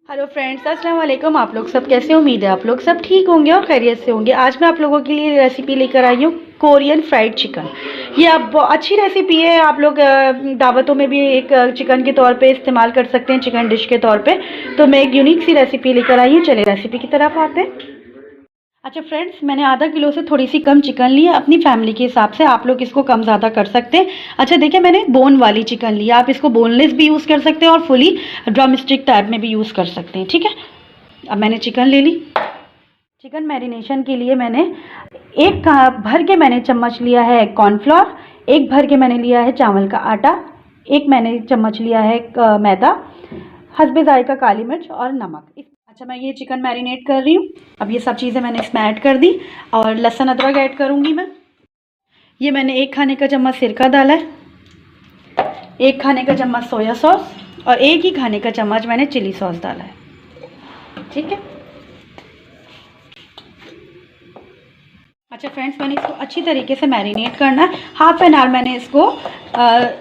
Hello friends, अस्सलाम वालेकुम। आप लोग सब कैसे? उम्मीद है आप लोग सब ठीक होंगे और खैरियत से होंगे। आज मैं आप लोगों के लिए रेसिपी लेकर आई हूँ कोरियन फ्राइड चिकन। ये आप अच्छी रेसिपी है। आप लोग दावतों में भी एक चिकन के तौर पे इस्तेमाल कर सकते हैं, चिकन डिश के तौर पे। तो मैं एक यूनिक सी रेसिपी लेकर आई हूँ। चलिए रेसिपी की तरफ आते हैं। अच्छा फ्रेंड्स, मैंने आधा किलो से थोड़ी सी कम चिकन ली है। अपनी फैमिली के हिसाब से आप लोग इसको कम ज़्यादा कर सकते हैं। अच्छा देखिए, मैंने बोन वाली चिकन ली है। आप इसको बोनलेस भी यूज़ कर सकते हैं और फुली ड्रम स्टिक टाइप में भी यूज़ कर सकते हैं। ठीक है, अब मैंने चिकन ले ली। चिकन मैरिनेशन के लिए मैंने एक भर के मैंने चम्मच लिया है कॉर्नफ्लोर, एक भर के मैंने लिया है चावल का आटा, एक मैंने चम्मच लिया है मैदा, हस्बे जायका काली मिर्च और नमक। अच्छा, मैं ये चिकन मैरिनेट कर रही हूँ। अब ये सब चीज़ें मैंने इसमें ऐड कर दी और लहसुन अदरक ऐड करूँगी मैं। ये मैंने 1 खाने का चम्मच सिरका डाला है, 1 खाने का चम्मच सोया सॉस और 1 ही खाने का चम्मच मैंने चिली सॉस डाला है। ठीक है। अच्छा फ्रेंड्स, मैंने इसको अच्छी तरीके से मैरिनेट करना है। हाफ एन आवर मैंने इसको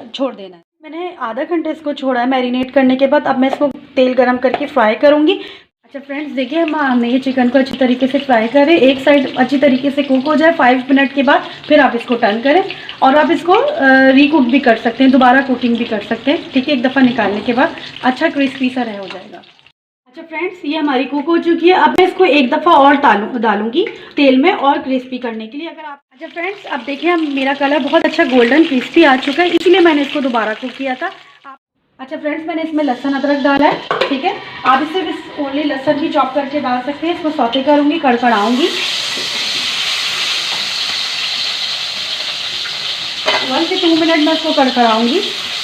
छोड़ देना है। मैंने आधा घंटे इसको छोड़ा है मैरिनेट करने के बाद। अब मैं इसको तेल गरम करके फ्राई करूँगी। अच्छा फ्रेंड्स, देखिए हमने ये चिकन को अच्छी तरीके से फ्राई करें। एक साइड अच्छी तरीके से कुक हो जाए 5 मिनट के बाद फिर आप इसको टर्न करें और आप इसको रीकुक भी कर सकते हैं, दोबारा कुकिंग भी कर सकते हैं। ठीक है, एक दफ़ा निकालने के बाद अच्छा क्रिस्पी सा रह हो जाएगा। अच्छा फ्रेंड्स, ये हमारी कुक हो चुकी है। अब मैं इसको एक दफ़ा और डालूंगी तेल में और क्रिस्पी करने के लिए। अगर आप अच्छा फ्रेंड्स, अब देखिए मेरा कलर बहुत अच्छा गोल्डन क्रिस्पी आ चुका है, इसलिए मैंने इसको दोबारा कुक किया था। अच्छा फ्रेंड्स, मैंने इसमें लहसुन अदरक डाला है। ठीक है, आप इसे बस ओनली लहसुन भी चॉप करके डाल सकते हैं। इसको सौते करूँगी, कड़कड़ाऊँगी। 1 से 2 मिनट में इसको कड़कड़ाऊँगी।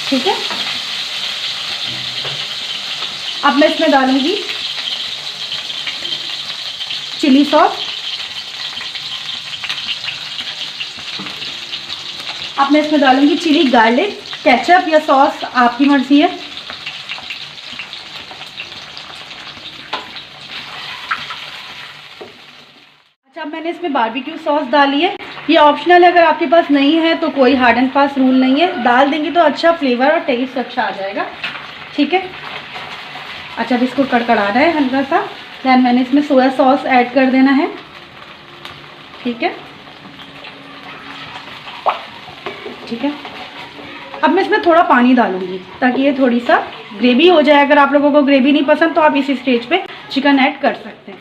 ठीक है, अब मैं इसमें डालूँगी चिली सॉस। अब मैं इसमें डालूँगी चिली गार्लिक केचप या सॉस, आपकी मर्जी है। अच्छा, अब मैंने इसमें बारबेक्यू सॉस डाली है। ये ऑप्शनल है, अगर आपके पास नहीं है तो कोई हार्ड एंड फास्ट रूल नहीं है। डाल देंगे तो अच्छा फ्लेवर और टेस्ट अच्छा आ जाएगा। ठीक है। अच्छा, अब इसको कड़कड़ाना है हल्का सा। दैन मैंने इसमें सोया सॉस ऐड कर देना है। ठीक है, ठीक है। अब मैं इसमें थोड़ा पानी डालूंगी ताकि ये थोड़ी सा ग्रेवी हो जाए। अगर आप लोगों को ग्रेवी नहीं पसंद तो आप इसी स्टेज पे चिकन ऐड कर सकते हैं।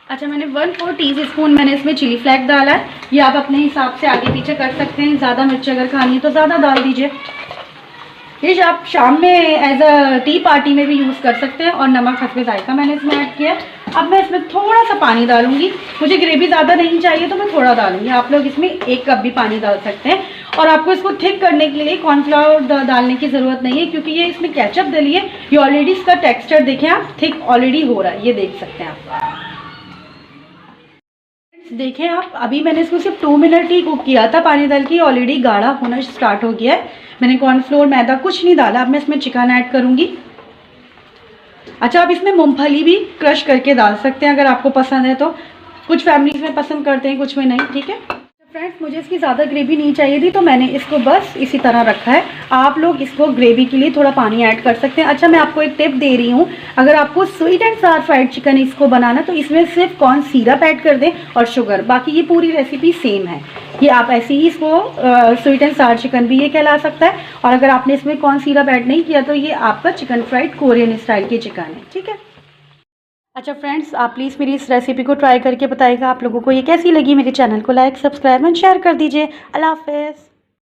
अच्छा, मैंने 1/4 टीस्पून मैंने इसमें चिली फ्लेक्स डाला है। ये आप अपने हिसाब से आगे पीछे कर सकते हैं। ज़्यादा मिर्च अगर खानी है तो ज़्यादा डाल दीजिए। डिश आप शाम में एज अ टी पार्टी में भी यूज़ कर सकते हैं। और नमक हस्बे जायका मैंने इसमें ऐड किया। अब मैं इसमें थोड़ा सा पानी डालूंगी। मुझे ग्रेवी ज़्यादा नहीं चाहिए तो मैं थोड़ा डालूंगी। आप लोग इसमें 1 कप भी पानी डाल सकते हैं। और आपको इसको थिक करने के लिए कॉर्नफ्लावर डालने की ज़रूरत नहीं है, क्योंकि ये इसमें केचप डली है। ये ऑलरेडी इसका टेक्स्चर देखें आप, थिक ऑलरेडी हो रहा है, ये देख सकते हैं आप। देखें आप, अभी मैंने इसको सिर्फ 2 मिनट ही कुक किया था पानी डाल के, ऑलरेडी गाढ़ा होना स्टार्ट हो गया है। मैंने कॉर्नफ्लोर मैदा कुछ नहीं डाला। अब मैं इसमें चिकन ऐड करूँगी। अच्छा, आप इसमें मूंगफली भी क्रश करके डाल सकते हैं अगर आपको पसंद है तो। कुछ फैमिलीज में पसंद करते हैं, कुछ में नहीं। ठीक है फ्रेंड्स, मुझे इसकी ज़्यादा ग्रेवी नहीं चाहिए थी तो मैंने इसको बस इसी तरह रखा है। आप लोग इसको ग्रेवी के लिए थोड़ा पानी ऐड कर सकते हैं। अच्छा, मैं आपको एक टिप दे रही हूँ। अगर आपको स्वीट एंड सार फ्राइड चिकन इसको बनाना तो इसमें सिर्फ कॉर्न सिरप ऐड कर दें और शुगर। बाकी ये पूरी रेसिपी सेम है। ये आप ऐसे ही इसको स्वीट एंड सार चिकन भी ये कहला सकता है। और अगर आपने इसमें कॉर्न सिरप ऐड नहीं किया तो ये आपका चिकन फ्राइड कोरियन स्टाइल की चिकन है। ठीक है। अच्छा फ्रेंड्स, आप प्लीज़ मेरी इस रेसिपी को ट्राई करके बताइएगा आप लोगों को ये कैसी लगी। मेरे चैनल को लाइक, सब्सक्राइब एंड शेयर कर दीजिए। अल्लाह हाफ़िज़।